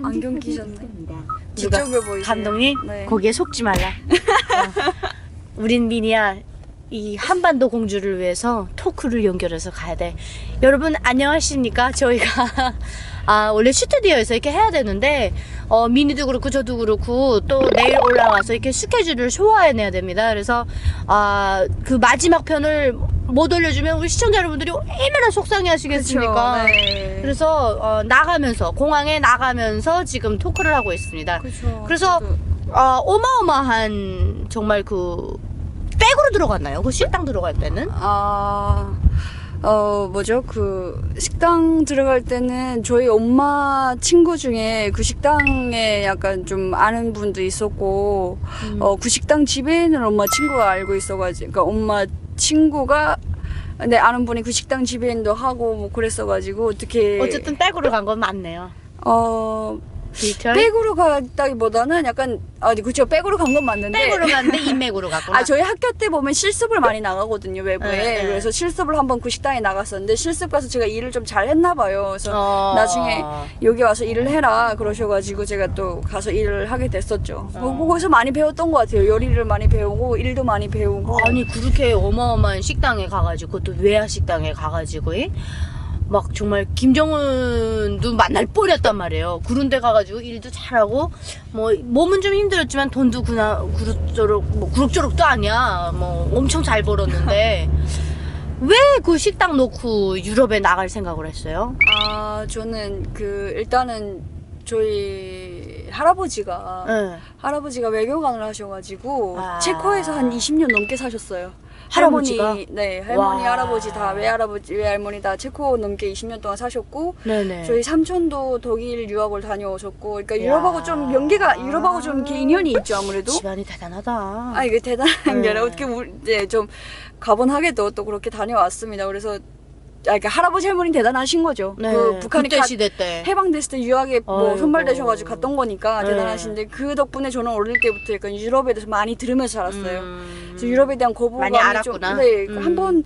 안경 끼셨네. 지적해 보이세요. 감독님? 네. 거기에 속지 말라. 우린 미니야, 이 한반도 공주를 위해서 토크를 연결해서 가야 돼. 여러분 안녕하십니까? 저희가 원래 스튜디오에서 이렇게 해야 되는데 미니도 그렇고 저도 그렇고 또 내일 올라와서 이렇게 스케줄을 소화해내야 됩니다. 그래서 그 마지막 편을 못 올려주면 우리 시청자 여러분들이 얼마나 속상해 하시겠습니까? 네. 그래서 나가면서 공항에 나가면서 지금 토크를 하고 있습니다. 그쵸. 그래서 저도. 어마어마한 정말 그 백으로 들어갔나요? 그 식당 들어갈 때는? 뭐죠? 그 식당 들어갈 때는 저희 엄마 친구 중에 그 식당에 약간 좀 아는 분도 있었고, 그 식당 지배인을 엄마 친구가 알고 있어가지고, 그러니까 엄마 친구가 근데 아는 분이 그 식당 지배인도 하고 뭐 그랬어가지고 어떻게 어쨌든 백으로 간 건 맞네요. 디테일? 백으로 갔다기보다는 약간 그쵸, 백으로 간 건 맞는데 백으로 갔는데 인맥으로 갔구나. 저희 학교 때 보면 실습을 많이 나가거든요, 외부에. 네. 그래서 실습을 한번 그 식당에 나갔었는데 실습 가서 제가 일을 좀 잘 했나 봐요. 그래서 나중에 여기 와서 일을 해라 그러셔가지고 제가 또 가서 일을 하게 됐었죠. 거기서 많이 배웠던 것 같아요. 요리를 많이 배우고 일도 많이 배우고. 아니 그렇게 어마어마한 식당에 가가지고 또 외화 식당에 가가지고 막 정말 김정은도 만날 뻔했단 말이에요. 그런 데 가가지고 일도 잘하고 뭐 몸은 좀 힘들었지만 돈도 그럭저럭도 아니야. 뭐 엄청 잘 벌었는데 왜 그 식당 놓고 유럽에 나갈 생각을 했어요? 저는 일단은 저희 할아버지가 외교관을 하셔가지고 체코에서 한 20년 넘게 사셨어요. 할아버지가? 네, 할머니, 와. 할아버지 다, 외할머니 다 체코 넘게 20년 동안 사셨고, 네네. 저희 삼촌도 독일 유학을 다녀오셨고, 그러니까 유럽하고 좀 이렇게 인연이 있죠, 아무래도. 집안이 대단하다. 이게 대단한 게 네. 아니라 어떻게 이제 좀 가분하게도 또 그렇게 다녀왔습니다. 그래서 그러니까 할아버지 할머니 대단하신 거죠. 네. 그 북한이 그때 시대 때. 해방됐을 때 유학에 아이고. 선발되셔가지고 갔던 거니까 네. 대단하신데 그 덕분에 저는 어릴 때부터 약간 유럽에 대해서 많이 들으면서 자랐어요. 그래서 유럽에 대한 거부감이 많이 알았구나. 한번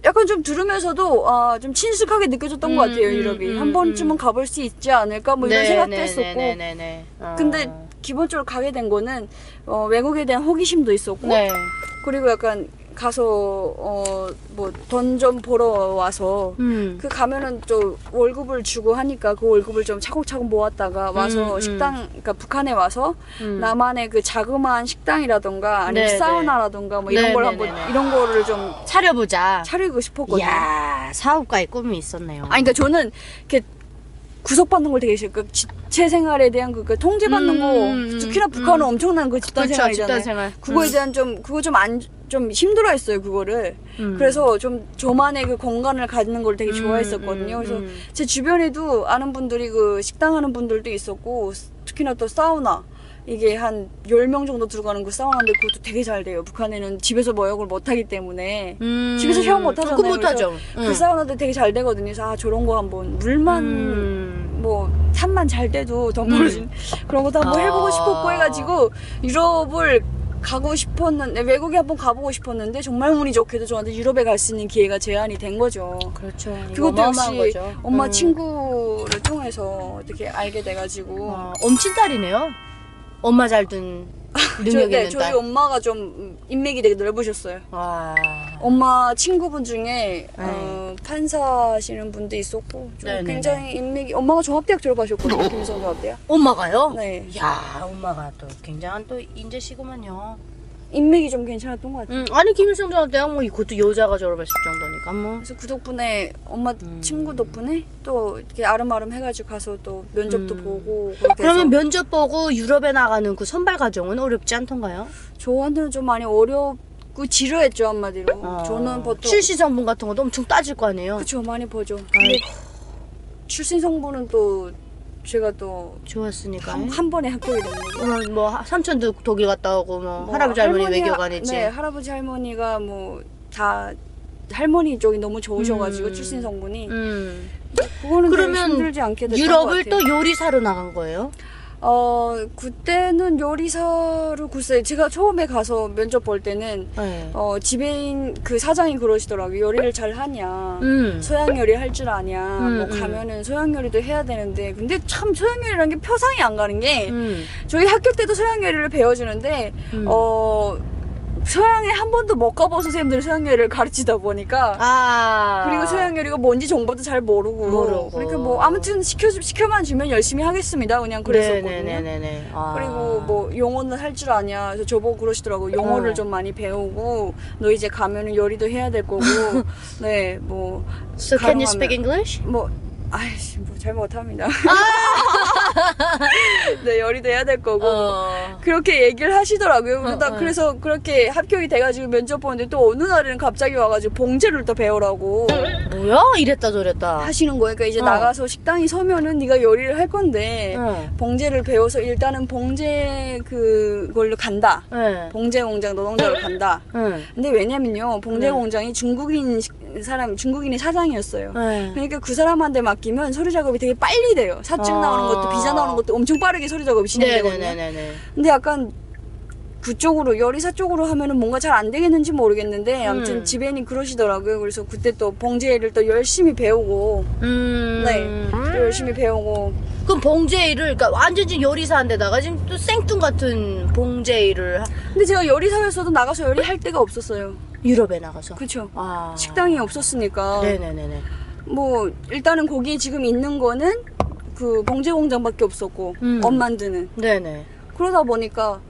약간 좀 들으면서도 좀 친숙하게 느껴졌던 것 같아요. 유럽이 한 번쯤은 가볼 수 있지 않을까 뭐 이런 생각도 했었고. 근데 기본적으로 가게 된 거는 외국에 대한 호기심도 있었고 네. 그리고 약간 가서 뭐 돈 좀 벌어 와서 그 가면은 또 월급을 주고 하니까 그 월급을 좀 차곡차곡 모았다가 와서 그러니까 북한에 와서 나만의 그 자그마한 식당이라던가 아니면 네네. 사우나라던가 뭐 이런 걸 한번 이런 거를 좀 차려보자. 차리고 싶었거든요. 이야, 사업가의 꿈이 있었네요. 그러니까 저는 이렇게 구속받는 걸 되게 싫어요. 그 지체 생활에 대한 그 통제받는 거 특히나 북한은 엄청난 그 집단 그렇죠, 생활이잖아요. 집단 생활. 그거에 대한 좀 힘들어했어요, 그거를. 그래서 좀 저만의 그 공간을 갖는 걸 되게 좋아했었거든요. 그래서 제 주변에도 아는 분들이 그 식당 하는 분들도 있었고, 특히나 또 사우나. 이게 한 10명 정도 들어가는 그 사우나인데 그것도 되게 잘 돼요. 북한에는 집에서 목욕을 못하기 때문에. 집에서 샤워 못하잖아요. 그거 못하죠. 그 사우나도 되게 잘 되거든요. 그래서 저런 거 한번 물만 뭐 산만 잘 돼도 돈 벌어진 그런 것도 한번 해보고 싶었고 해가지고 유럽을 가고 싶었는데 외국에 한번 가보고 싶었는데 정말 운이 좋게도 저한테 유럽에 갈 수 있는 기회가 제안이 된 거죠. 그렇죠. 그것도 역시 거죠. 엄마 친구를 통해서 어떻게 알게 돼가지고 엄친딸이네요. 엄마 잘 둔 능력 있는 저희 딸. 엄마가 좀 인맥이 되게 넓으셨어요. 와. 엄마 친구분 중에 네. 판사시는 분도 있었고 좀 네네네. 굉장히 인맥이 엄마가 종합대학 졸업하셨거든요. 김성 종합대학. 엄마가요? 네. 야, 엄마가 또 굉장한 또 인재시구만요. 인맥이 좀 괜찮았던 것 같아요. 아니 김일성 대학 뭐 이것도 여자가 졸업했을 정도니까 뭐. 그래서 그 덕분에 엄마 친구 덕분에 또 이렇게 아름아름 해가지고 가서 또 면접도 보고 그렇게 그러면 해서 면접 보고 유럽에 나가는 그 선발 과정은 어렵지 않던가요? 저한테는 좀 많이 어렵고 지루했죠, 한마디로. 저는 보통 출시 성분 같은 것도 엄청 따질 거 아니에요? 그쵸, 많이 보죠. 근데 출신 성분은 또 제가 또 좋았으니까. 한 번에 합격이 된 거죠. 뭐 삼촌도 독일 갔다 오고 뭐 할아버지 할머니 외교관이지. 네, 할아버지 할머니가 뭐 다 할머니 쪽이 너무 좋으셔가지고 출신 성분이 그거는 그러면 힘들지 않게 됐던 것 유럽을 같아요. 또 요리사로 나간 거예요? 그때는 요리사로 글쎄 제가 처음에 가서 면접 볼 때는 네. 지배인 그 사장이 그러시더라고요. 요리를 잘 하냐, 서양 요리 할 줄 아냐, 뭐 가면은 서양 요리도 해야 되는데 근데 참 서양 요리라는 게 표상이 안 가는 게 저희 학교 때도 서양 요리를 배워주는데 서양에 한 번도 못 가본 선생님들이 서양 요리를 가르치다 보니까 그리고 서양 요리가 뭔지 정보도 잘 모르고 그러니까 뭐 아무튼 시켜만 주면 열심히 하겠습니다 그냥 그랬었거든요. 네네네네. 그리고 뭐 용어는 할 줄 아냐. 그래서 저보고 그러시더라고. 용어를 좀 많이 배우고 너 이제 가면은 요리도 해야 될 거고. 네, 뭐. So can you 가능하면- speak English? 뭐 아이씨 뭐 잘 못합니다. 네, 요리도 해야 될 거고. 그렇게 얘기를 하시더라고요. 그래서 그렇게 합격이 돼가지고 면접 보는데 또 어느 날에는 갑자기 와가지고 봉제를 또 배우라고 뭐야? 이랬다 저랬다. 하시는 거예요. 그러니까 이제 나가서 식당이 서면은 네가 요리를 할 건데 봉제를 배워서 일단은 봉제 그걸로 간다. 네. 봉제 공장 노동자로 간다. 근데 왜냐면요, 봉제 공장이 중국인이 사장이었어요. 그러니까 그 사람한테 맡기면 서류 작업이 되게 빨리 돼요. 사증 나오는 것도 비자 나오는 것도 엄청 빠르게 서류 작업이 진행되거든요. 네네네네. 근데 약간 그쪽으로 요리사 쪽으로 하면은 뭔가 잘 안 되겠는지 모르겠는데 아무튼 지배인이 그러시더라고요. 그래서 그때 또 봉제를 또 열심히 배우고 네, 또 열심히 배우고. 그럼 봉제일을 그러니까 완전히 요리사인데다가 지금 또 생뚱 같은 봉제일을 근데 제가 요리사였어도 나가서 요리할 데가 없었어요. 유럽에 나가서. 그쵸. 아. 식당이 없었으니까. 네네네네. 뭐 일단은 거기 지금 있는 거는 그 봉제 공장밖에 없었고 엄 만드는. 네네. 그러다 보니까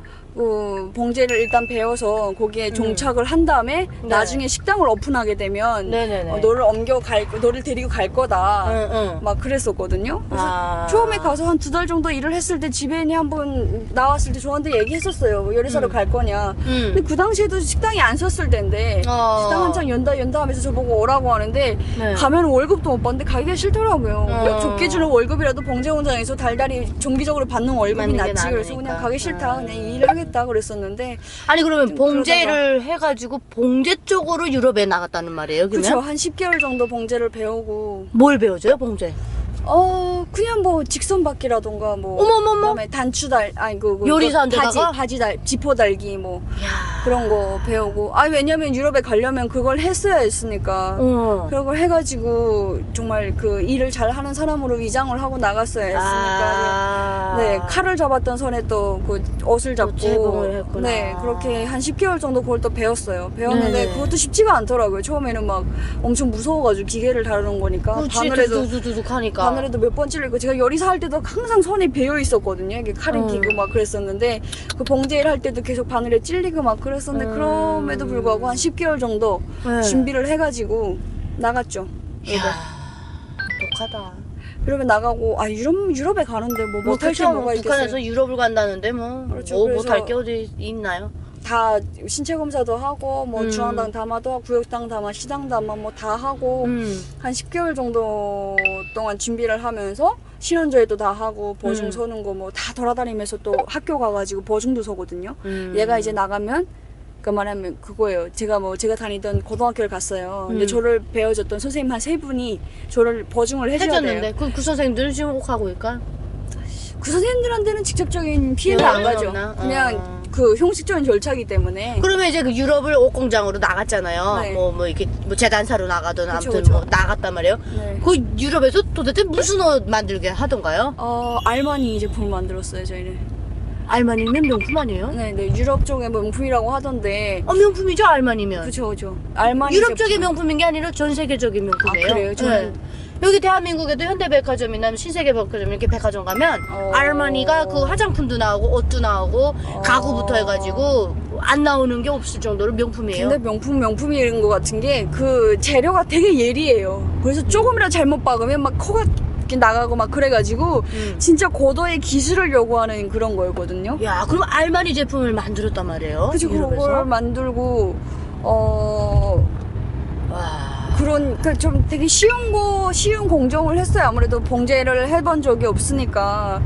봉제를 일단 배워서 거기에 종착을 한 다음에 나중에 식당을 오픈하게 되면 네네네. 너를 데리고 갈 거다. 응. 막 그랬었거든요. 그래서 처음에 가서 한 2달 정도 일을 했을 때 지배인이 한번 나왔을 때 저한테 얘기했었어요. 뭐 요리사로 갈 거냐. 근데 그 당시에도 식당이 안 섰을 때인데 식당 한창 연다 하면서 저보고 오라고 하는데 가면 월급도 못 받는데 가기가 싫더라고요. 적게 주는 월급이라도 봉제 공장에서 달달이 정기적으로 받는 월급이 낫지. 그래서 그냥 가기 싫다. 그냥 이 일을 하겠다 그랬었는데. 아니 그러면 봉제를 해가지고 봉제 쪽으로 유럽에 나갔다는 말이에요? 그러면? 그렇죠. 한 10개월 정도 봉제를 배우고. 뭘 배워줘요 봉제? 그냥 뭐 직선받기라던가 뭐 어머머머. 그다음에 단추달 아니 그 요리사인데다가? 바지달 지퍼 달기 뭐 그런 거 배우고 왜냐면 유럽에 가려면 그걸 했어야 했으니까 그런 걸 해가지고 정말 그 일을 잘 하는 사람으로 위장을 하고 나갔어야 했으니까 네 칼을 잡았던 손에 또 그 옷을 잡고 제공을 했구나. 네 그렇게 한 10개월 정도 그걸 또 배웠는데 그것도 쉽지가 않더라고요. 처음에는 막 엄청 무서워가지고 기계를 다루는 거니까 바늘에도 두둑하니까 바늘에도 몇 번 찔리고 제가 요리사 할 때도 항상 손에 베어 있었거든요. 이게 칼을 끼고 막 그랬었는데 그 봉제일 할 때도 계속 바늘에 찔리고 막 그랬었는데 그럼에도 불구하고 한 10개월 정도 준비를 해가지고 나갔죠. 이야 독하다. 유럽에 나가고 유럽에 가는데 뭐 못할 게 뭐가 있겠어요. 북한에서 유럽을 간다는데 뭐 그렇죠. 못할 게 어디 있나요? 다 신체 검사도 하고 뭐 중앙당 담화도 하고 구역당 담화, 시당 담화 뭐 다 하고 한 10개월 정도 동안 준비를 하면서 신원조회도 다 하고 보증 서는 거 뭐 다 돌아다니면서 또 학교 가가지고 보증도 서거든요. 얘가 이제 나가면 그 말하면 그거예요. 제가 다니던 고등학교를 갔어요. 근데 저를 배워줬던 선생님 한 3분이 저를 보증을 해줘야 돼요. 해줬는데 그 선생님들은 지금 꼭 하고 있까? 그 선생님들한테는 직접적인 피해는 안 가죠. 없나? 그냥 그 형식적인 절차이기 때문에. 그러면 이제 그 유럽을 옷공장으로 나갔잖아요. 네. 뭐 이렇게 뭐 재단사로 나가든 그쵸, 아무튼 그쵸. 뭐 나갔단 말이에요. 네. 그 유럽에서 도대체 무슨 옷 만들게 하던가요? 알마니 제품을 만들었어요, 저희는. 알마니면 명품 아니에요? 네, 유럽 쪽의 명품이라고 하던데. 명품이죠 알마니면. 그쵸. 알마니 유럽 제품. 쪽의 명품인 게 아니라 전 세계적인 명품이에요. 그래요? 저는 여기 대한민국에도 현대백화점이나 신세계백화점 이렇게 백화점 가면 알마니가 그 화장품도 나오고 옷도 나오고 가구부터 해가지고 안 나오는 게 없을 정도로 명품이에요. 근데 명품인 것 같은 게 그 재료가 되게 예리해요. 그래서 조금이라도 잘못 박으면 막 코가 이렇게 나가고 막 그래가지고 진짜 고도의 기술을 요구하는 그런 거였거든요. 야, 그럼 알마니 제품을 만들었단 말이에요. 그치, 유럽에서? 그걸 만들고 와. 좀 되게 쉬운 공정을 했어요. 아무래도 봉제를 해본 적이 없으니까.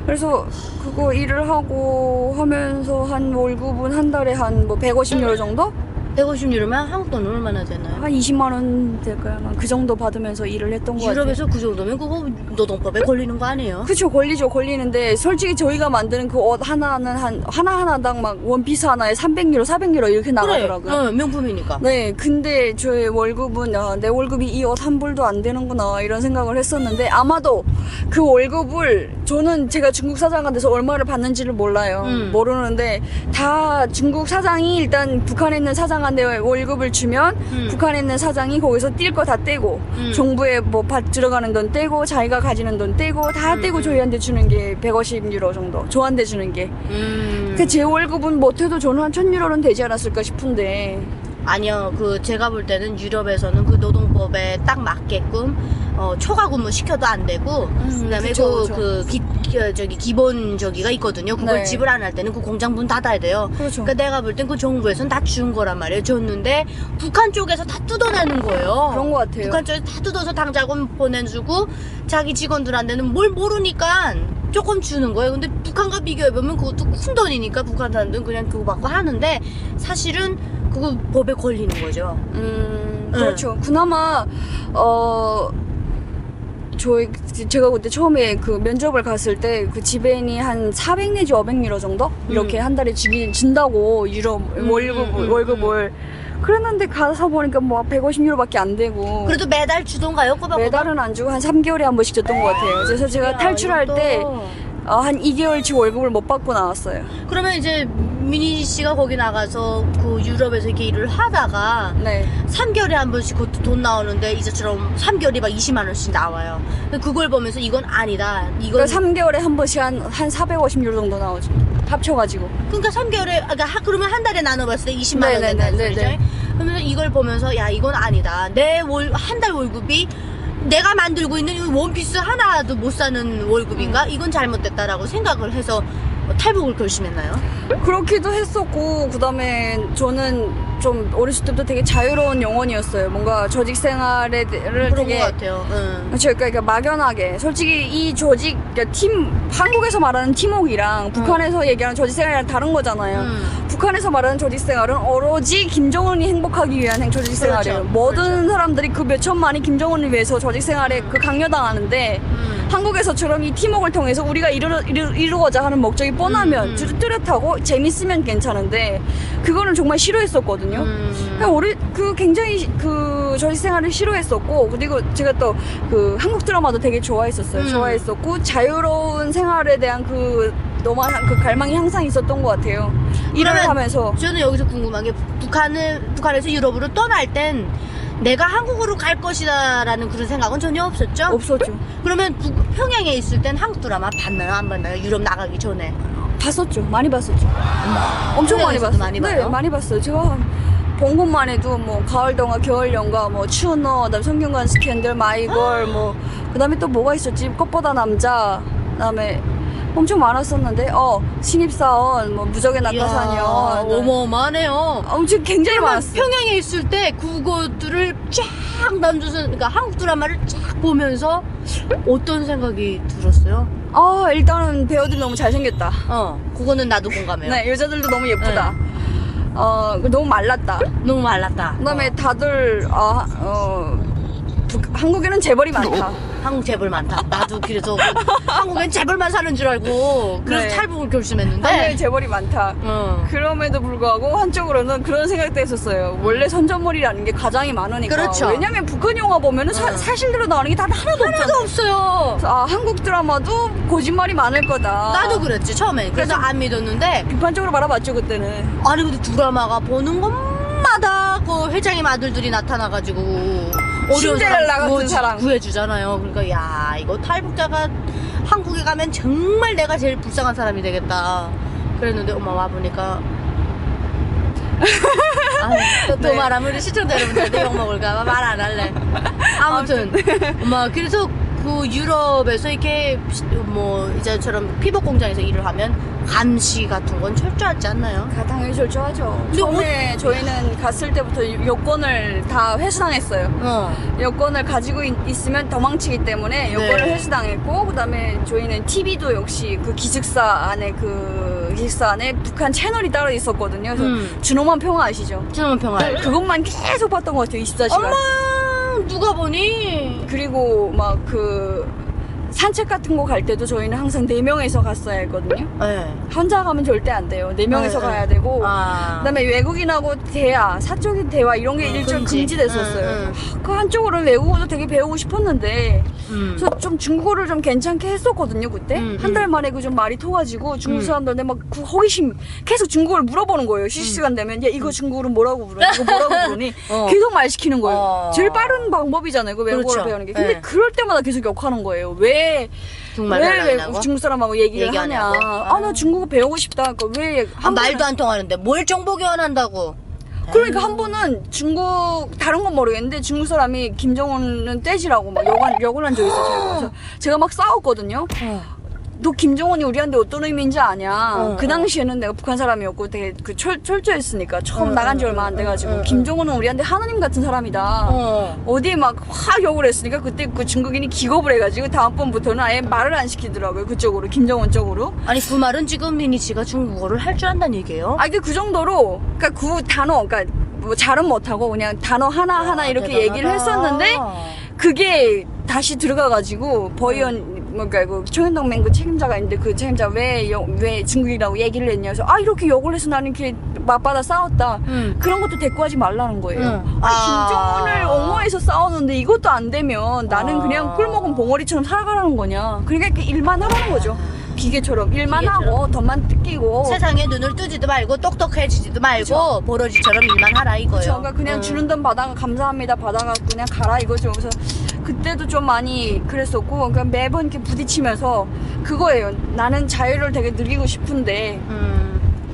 그래서 그거 일을 하고 하면서 한 월급은 한 달에 한 뭐 150유로 정도? 150유로면 한국 돈 얼마나 되나요? 한 20만 원 될까요? 아마 그 정도 받으면서 일을 했던 것 같아요. 유럽에서 그 정도면 그거 노동법에 걸리는 거 아니에요? 그쵸, 걸리는데 솔직히 저희가 만드는 그 옷 하나는 하나당 막 원피스 하나에 300유로 400유로 이렇게 나가더라고요. 그래, 명품이니까. 네, 근데 저의 월급은 내 월급이 이 옷 한 불도 안 되는구나 이런 생각을 했었는데, 아마도 그 월급을 저는 제가 중국 사장한테서 얼마를 받는지를 몰라요. 모르는데 다 중국 사장이 일단 북한에 있는 사장한테 월급을 주면 북한에 있는 사장이 거기서 뛸 거 다 떼고 정부에 뭐 들어가는 돈 떼고 자기가 가지는 돈 떼고 다 떼고 저희한테 주는 게 150유로 정도, 저한테 주는 게. 그 제 월급은 못해도 저는 한 1000유로는 되지 않았을까 싶은데. 아니요, 제가 볼 때는 유럽에서는 그 노동법에 딱 맞게끔 초과 근무 시켜도 안 되고, 그다음에 그쵸. 기본 저기가 있거든요. 그걸 네. 지불 안 할 때는 그 공장 문 닫아야 돼요. 그렇죠. 그러니까 내가 볼 땐 그 정부에서는 다 준 거란 말이에요. 줬는데 북한 쪽에서 다 뜯어내는 거예요. 그런 것 같아요. 북한 쪽에서 다 뜯어서 당자금 보내주고 자기 직원들한테는 뭘 모르니까 조금 주는 거예요. 근데 북한과 비교해보면 그것도 큰 돈이니까 북한 사람들은 그냥 그거 받고 하는데, 사실은 그거 법에 걸리는 거죠. 그렇죠. 그나마 제가 그때 처음에 그 면접을 갔을 때 그 지벤이 한 400 내지 500유로 정도 이렇게 한 달에 준다고 유럽 월급을. 그랬는데 가서 보니까 뭐 150유로밖에 안 되고. 그래도 매달 주던가요? 꼬박꼬박? 매달은 안 주고 한 3개월에 한 번씩 줬던 것 같아요. 그래서 제가 탈출할 때 한 2개월치 월급을 못 받고 나왔어요. 그러면 이제 미니 씨가 거기 나가서 그 유럽에서 이렇게 일을 하다가 네. 3개월에 한 번씩 그것도 돈 나오는데 이제처럼 3개월이 막 20만 원씩 나와요. 그걸 보면서 이건 아니다. 이건 그러니까 3개월에 한 번씩 한 450유로 정도 나오죠. 합쳐가지고. 그러니까 3개월에 그러면 한 달에 나눠봤을 때 20만 원 네네네, 된다는 네네. 소리죠. 그러면 이걸 보면서 야, 이건 아니다. 내 한 달 월급이 내가 만들고 있는 이 원피스 하나도 못 사는 월급인가? 이건 잘못됐다라고 생각을 해서 탈북을 결심했나요? 그렇기도 했었고, 그 다음에 저는 좀 어렸을 때부터 되게 자유로운 영혼이었어요. 뭔가 조직 생활을 그런 되게. 것 같아요. 그렇죠. 그러니까 막연하게. 솔직히 이 조직, 그러니까 한국에서 말하는 팀워크랑 북한에서 얘기하는 조직 생활이랑 다른 거잖아요. 북한에서 말하는 조직 생활은 오로지 김정은이 행복하기 위한 조직 생활이에요. 그렇죠. 모든 그렇죠. 사람들이 그 몇천 만이 김정은을 위해서 조직 생활에 그 강요당하는데, 한국에서처럼 이 팀워크를 통해서 우리가 이루고자 하는 목적이 뻔하면 뚜렷하고 재밌으면 괜찮은데, 그거는 정말 싫어했었거든요. 굉장히 그 조직 생활을 싫어했었고, 그리고 제가 또 그 한국 드라마도 되게 좋아했었어요. 좋아했었고, 자유로운 생활에 대한 너만한 그 갈망이 항상 있었던 것 같아요. 일을 그러면 하면서. 저는 여기서 궁금한 게, 북한에서 유럽으로 떠날 땐 내가 한국으로 갈 것이다라는 그런 생각은 전혀 없었죠? 없었죠. 그러면 평양에 있을 땐 한국 드라마 봤나요? 안 봤나요? 유럽 나가기 전에. 봤었죠. 많이 봤었죠. 엄청 많이 평양에서도 봤어요. 많이 네, 봐요? 많이 봤어요. 제가 본 것만 해도 뭐 가을 동화, 겨울 연가, 뭐 추너, 그다음 성균관 스캔들, 마이걸, 뭐 그다음에 또 뭐가 있었지? 꽃보다 남자, 그다음에 엄청 많았었는데, 신입사원, 뭐 무적의 낙하산이요. 어마어마하네요. 엄청 굉장히 많았어요. 평양에 있을 때 그것들을 쫙 남줘서, 그러니까 한국 드라마를 쫙 보면서 어떤 생각이 들었어요? 일단은 배우들이 너무 잘생겼다. 그거는 나도 공감해요. 네, 여자들도 너무 예쁘다. 너무 말랐다. 너무 말랐다. 그다음에 다들 한국에는 재벌이 많다. 한국 재벌 많다. 나도 그래서 한국엔 재벌만 사는 줄 알고 그래서 네. 탈북을 결심했는데. 한국에 재벌이 많다. 그럼에도 불구하고 한쪽으로는 그런 생각도 했었어요. 원래 선전물이라는 게 가장이 많으니까. 그렇죠. 왜냐면 북한 영화 보면은 사실대로 나오는 게 다 하나도 하나도 없어요. 한국 드라마도 거짓말이 많을 거다. 나도 그랬지 처음에. 그래서 안 믿었는데, 비판적으로 바라봤죠 그때는. 아니 근데 드라마가 보는 것마다 그 회장님 아들들이 나타나가지고 어려운 신데렐라 같은 사람 구해주잖아요. 그러니까 야, 이거 탈북자가 한국에 가면 정말 내가 제일 불쌍한 사람이 되겠다 그랬는데, 엄마 와보니까 또 네. 말하면 우리 시청자 여러분들한테 욕먹을까 말 안 할래. 아무튼 엄마, 그래서 그 유럽에서 이렇게 뭐 이제처럼 피복 공장에서 일을 하면 감시 같은 건 철저하지 않나요? 당연히 절저하죠. 근데 처음에 저희는 갔을 때부터 여권을 다 회수당했어요. 여권을 가지고 있으면 도망치기 때문에 여권을 네. 회수당했고, 그다음에 저희는 TV도 역시 그 기숙사 안에 북한 채널이 따로 있었거든요. 그래서 준호만 평화 아시죠? 준호만 평화. 그것만 계속 봤던 것 같아요. 24시간. 엄마 누가 보니? 그리고 막 그 산책 같은 거 갈 때도 저희는 항상 4명이서 갔어야 했거든요. 네. 혼자 가면 절대 안 돼요. 4명이서 네, 가야 네. 되고, 아. 그다음에 외국인하고 대화, 사적인 대화 이런 게 일절 금지. 금지됐었어요. 그 한쪽으로는 외국어도 되게 배우고 싶었는데, 그래서 좀 중국어를 좀 괜찮게 했었거든요 그때. 한 달 만에 그 좀 말이 통하지고 중국 사람들한테 막 그 호기심 계속 중국어를 물어보는 거예요. 실시간 되면 야 이거 중국어로 뭐라고 부르니? 이거 뭐라고 부르니? 계속 말 시키는 거예요. 제일 빠른 방법이잖아요. 그 외국어를 그렇죠. 배우는 게. 근데 네. 그럴 때마다 계속 욕하는 거예요. 왜 중국말 중국 사람하고 얘기를 하냐? 얘기하냐고? 아 나 중국어 배우고 싶다. 그러니까 왜 말도 안 통하는데 뭘 정보 교환한다고? 그러니까 한 번은 중국 다른 건 모르겠는데 중국 사람이 김정은은 떼지라고 막 욕을 한 적이 있어요. 그래서 제가 막 싸웠거든요. 너 김정은이 우리한테 어떤 의미인지 아냐? 그 당시에는 내가 북한 사람이었고 되게 그 철저했으니까 처음 나간 지 얼마 안 돼가지고 김정은은 우리한테 하나님 같은 사람이다. 어디 막 확 욕을 했으니까 그때 그 중국인이 기겁을 해가지고 다음번부터는 아예 말을 안 시키더라고요. 그쪽으로 김정은 쪽으로. 아니 그 말은 지금 미니 씨가 중국어를 할 줄 안다는 얘기예요? 아, 그 정도로, 그니까 그 단어, 그니까 뭐 잘은 못하고 그냥 단어 하나하나 이렇게 대단하다. 얘기를 했었는데, 그게 다시 들어가가지고, 버이언, 그러니까 그 청년동맹 그 책임자가 있는데 그 책임자가 왜 중국이라고 얘기를 했냐 해서 아, 이렇게 욕을 해서 나는 이렇게 맞받아 싸웠다. 그런 것도 대꾸하지 말라는 거예요. 김정은을 옹호해서 싸우는데 이것도 안 되면 나는 그냥 꿀먹은 봉어리처럼 살아가라는 거냐. 그러니까 이렇게 일만 하라는 거죠. 기계처럼 일만 하고 돈만 뜯기고 세상에 눈을 뜨지도 말고 똑똑해지지도 말고 버러지처럼 일만 하라 이거예요. 그쵸. 그러니까 그냥 주는 돈 받아가 감사합니다 받아가 그냥 가라 이거죠. 그래서 그때도 좀 많이 그랬었고, 그러니까 매번 이렇게 부딪히면서 그거예요. 나는 자유를 되게 누리고 싶은데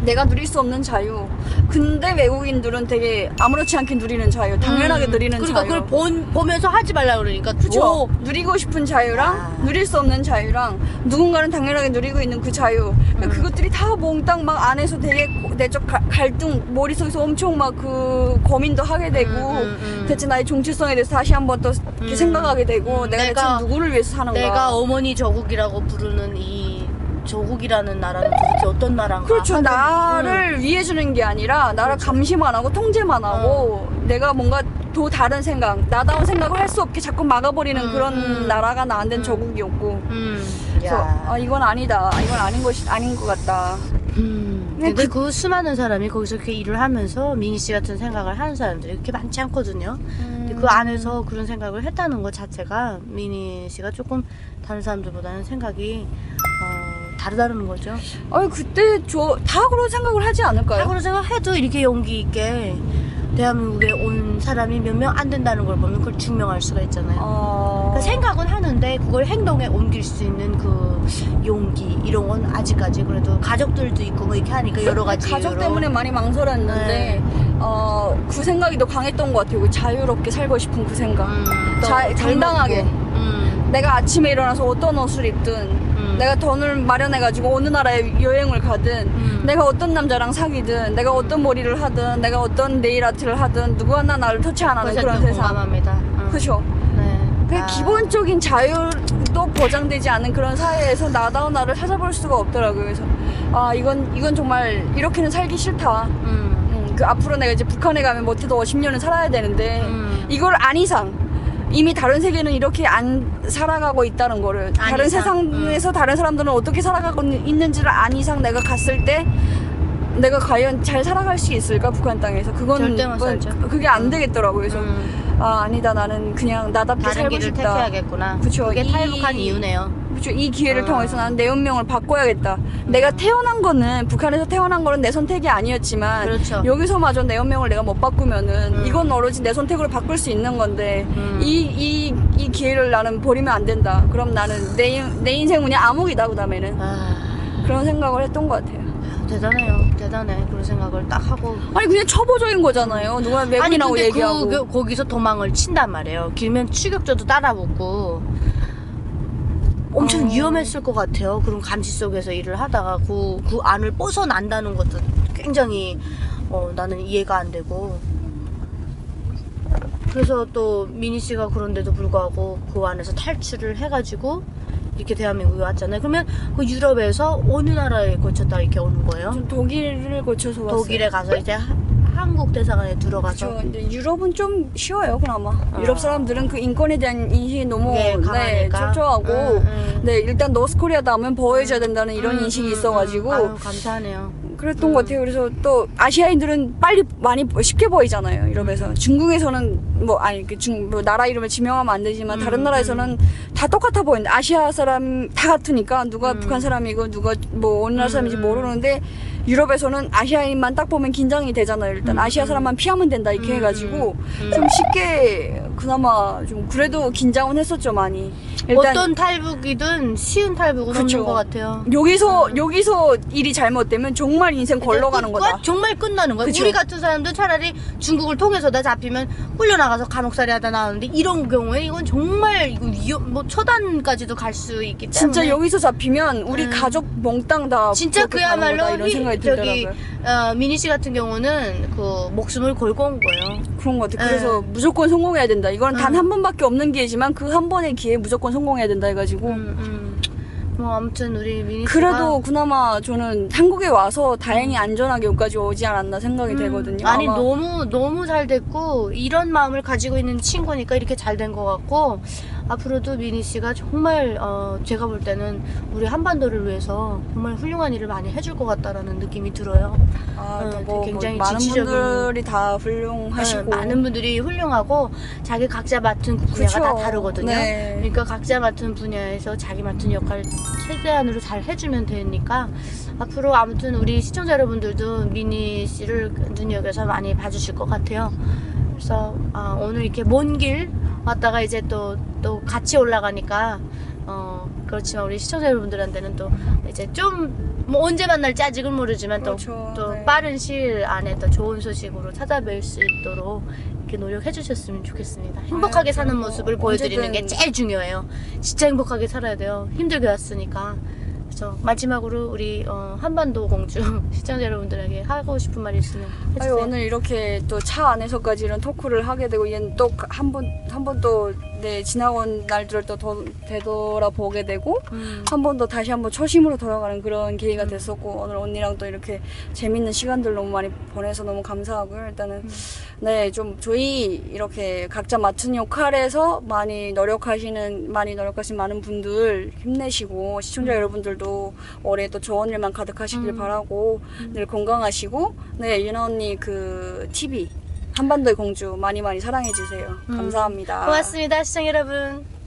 내가 누릴 수 없는 자유. 근데 외국인들은 되게 아무렇지 않게 누리는 자유, 당연하게 누리는 그러니까 자유. 그걸 보면서 하지 말라 그러니까. 그죠? 누리고 싶은 자유랑 누릴 수 없는 자유랑 누군가는 당연하게 누리고 있는 그 자유. 그러니까 그것들이 다 몽땅 막 안에서 되게 내적 갈등, 머릿속에서 엄청 막 그 고민도 하게 되고 대체 나의 정체성에 대해서 다시 한번 또 이렇게 생각하게 되고 내가 대체 누구를 위해서 사는가. 내가 어머니 조국이라고 부르는 이 조국이라는 나라는 도대체 어떤 나라인가. 그렇죠. 나를 위해 주는 게 아니라 나를 감시만 하고 통제만 하고 내가 뭔가 또 다른 생각, 나다운 생각을 할 수 없게 자꾸 막아버리는 그런 나라가 나한테는 조국이었고. 그래서 아, 이건 아니다. 이건 아닌 것 같다. 근데 그 수많은 사람이 거기서 이렇게 일을 하면서 미니 씨 같은 생각을 하는 사람들이 그렇게 많지 않거든요. 근데 그 안에서 그런 생각을 했다는 것 자체가 미니 씨가 조금 다른 사람들보다는 생각이 다르다는 거죠. 그때 다 그런 생각을 하지 않을까요? 다 그런 생각해도 이렇게 용기 있게 대한민국에 온 사람이 몇 명 안 된다는 걸 보면 그걸 증명할 수가 있잖아요. 그러니까 생각은 하는데 그걸 행동에 옮길 수 있는 그 용기 이런 건 아직까지 그래도 가족들도 있고 뭐 이렇게 하니까 여러 가지 가족 이유로. 때문에 많이 망설였는데 그 생각이 더 강했던 것 같아요. 그 자유롭게 살고 싶은 그 생각. 당당하게. 내가 아침에 일어나서 어떤 옷을 입든 내가 돈을 마련해가지고 어느 나라에 여행을 가든 내가 어떤 남자랑 사귀든 내가 어떤 머리를 하든 내가 어떤 네일 아트를 하든 누구 하나 나를 터치 안 하는 그런 세상. 공감합니다. 그렇죠. 그 기본적인 자유도 보장되지 않은 그런 사회에서 나다운 나를 찾아볼 수가 없더라고요. 그래서 이건 정말 이렇게는 살기 싫다. 그 앞으로 내가 이제 북한에 가면 못해도 50년은 살아야 되는데 이걸 안 이상 이미 다른 세계는 이렇게 안 살아가고 있다는 거를 다른 이상. 세상에서 다른 사람들은 어떻게 살아가고 있는지를 안 이상 내가 갔을 때 내가 과연 잘 살아갈 수 있을까 북한 땅에서 그건 절대 못 살죠. 그게 안 되겠더라고요. 그래서 아니다 나는 그냥 나답게 다른 살고 길을 싶다. 택해야겠구나. 그쵸. 그게 탈북한 이유네요. 그렇죠. 이 기회를 통해서 나는 내 운명을 바꿔야겠다. 내가 태어난 거는 북한에서 태어난 거는 내 선택이 아니었지만 그렇죠. 여기서마저 내 운명을 내가 못 바꾸면은 이건 오로지 내 선택으로 바꿀 수 있는 건데 이 기회를 나는 버리면 안 된다. 그럼 나는 내 인생 그냥 암흑이다 그다음에는 그런 생각을 했던 것 같아요. 대단해요. 대단해. 그런 생각을 딱 하고. 아니 그냥 초보적인 거잖아요. 누가 외국인하고 얘기하고. 거기서 도망을 친단 말이에요. 길면 추격자도 따라붙고. 엄청 위험했을 것 같아요. 그런 감시 속에서 일을 하다가 그 안을 벗어난다는 것도 굉장히 나는 이해가 안 되고. 그래서 또 미니 씨가 그런데도 불구하고 그 안에서 탈출을 해가지고 이렇게 대한민국에 왔잖아요. 그러면 그 유럽에서 어느 나라에 거쳤다 이렇게 오는 거예요? 좀 독일을 거쳐서 왔어요. 독일에 가서 이제 한국 대사관에 들어가서. 그렇죠. 근데 유럽은 좀 쉬워요, 그나마. 유럽 사람들은 그 인권에 대한 인식이 너무 강하니까. 촉촉하고, 네, 일단 노스코리아다 하면 보호해줘야 된다는 이런 인식이 있어가지고. 아유, 감사하네요. 그랬던 것 같아요. 그래서 또 아시아인들은 빨리 많이 쉽게 보이잖아요, 유럽에서. 중국에서는 뭐 아니 뭐 나라 이름을 지명하면 안 되지만 다른 나라에서는 다 똑같아 보이는데 아시아 사람 다 같으니까 누가 북한 사람이고 누가 뭐 어느 나라 사람인지 모르는데 유럽에서는 아시아인만 딱 보면 긴장이 되잖아요. 일단 아시아 사람만 피하면 된다 이렇게 해가지고 좀 쉽게 그나마 좀 그래도 긴장은 했었죠 많이. 일단 어떤 탈북이든 쉬운 탈북은 그쵸. 없는 것 같아요. 여기서 일이 잘못되면 정말 인생 걸러가는 거다. 정말 끝나는 거야. 그쵸. 우리 같은 사람도 차라리 중국을 통해서 다 잡히면 끌려나가서 감옥살이 하다 나오는데 이런 경우에 이건 정말 이거 뭐 처단까지도 갈 수 있기 때문에 진짜 여기서 잡히면 우리 가족 몽땅 다 진짜 그렇게 가는 거다, 그야말로 이런 생각이 저기 들더라고요. 미니 씨 같은 경우는 그 목숨을 걸고 온 거예요. 그런 것 같아. 그래서 무조건 성공해야 된다. 이건 단 한 번밖에 없는 기회지만 그 한 번의 기회에 무조건 성공해야 된다 해가지고. 뭐 아무튼 우리 미니 씨가 그래도 그나마 저는 한국에 와서 다행히 안전하게 여기까지 오지 않았나 생각이 되거든요. 아니 아마 너무 잘 됐고 이런 마음을 가지고 있는 친구니까 이렇게 잘 된 것 같고 앞으로도 미니 씨가 정말 제가 볼 때는 우리 한반도를 위해서 정말 훌륭한 일을 많이 해줄 것 같다라는 느낌이 들어요. 굉장히 많은 지치적인 분들이 다 훌륭하시고 많은 분들이 훌륭하고 자기 각자 맡은 분야가 다 그쵸. 다르거든요. 네. 그러니까 각자 맡은 분야에서 자기 맡은 역할 최대한으로 잘 해주면 되니까 앞으로 아무튼 우리 시청자 여러분들도 미니 씨를 눈여겨서 많이 봐주실 것 같아요. 그래서 오늘 이렇게 먼 길 왔다가 이제 또 같이 올라가니까 그렇지만 우리 시청자 여러분들한테는 또 이제 좀 뭐 언제 만날지 아직은 모르지만 그렇죠. 또 네. 빠른 시일 안에 또 좋은 소식으로 찾아뵐 수 있도록 이렇게 노력해 주셨으면 좋겠습니다. 행복하게 사는 모습을 보여드리는 게 제일 중요해요. 진짜 행복하게 살아야 돼요. 힘들게 왔으니까. 그래서 마지막으로 우리 한반도 공주 시청자 여러분들에게 하고 싶은 말이 있으면 해주세요. 오늘 이렇게 또 차 안에서까지 이런 토크를 하게 되고 얘는 또 한 번 또 네, 지나온 날들을 또 되돌아보게 되고 한 번 더 다시 한번 초심으로 돌아가는 그런 계기가 됐었고 오늘 언니랑 또 이렇게 재밌는 시간들 너무 많이 보내서 너무 감사하고요. 일단은 네, 좀 저희 이렇게 각자 맡은 역할에서 많이 노력하신 많은 분들 힘내시고 시청자 여러분들도 올해 또 좋은 일만 가득하시길 바라고 늘 건강하시고 네, 유나 언니 그 TV 한반도의 공주 많이 사랑해주세요. 감사합니다. 고맙습니다, 시청자 여러분.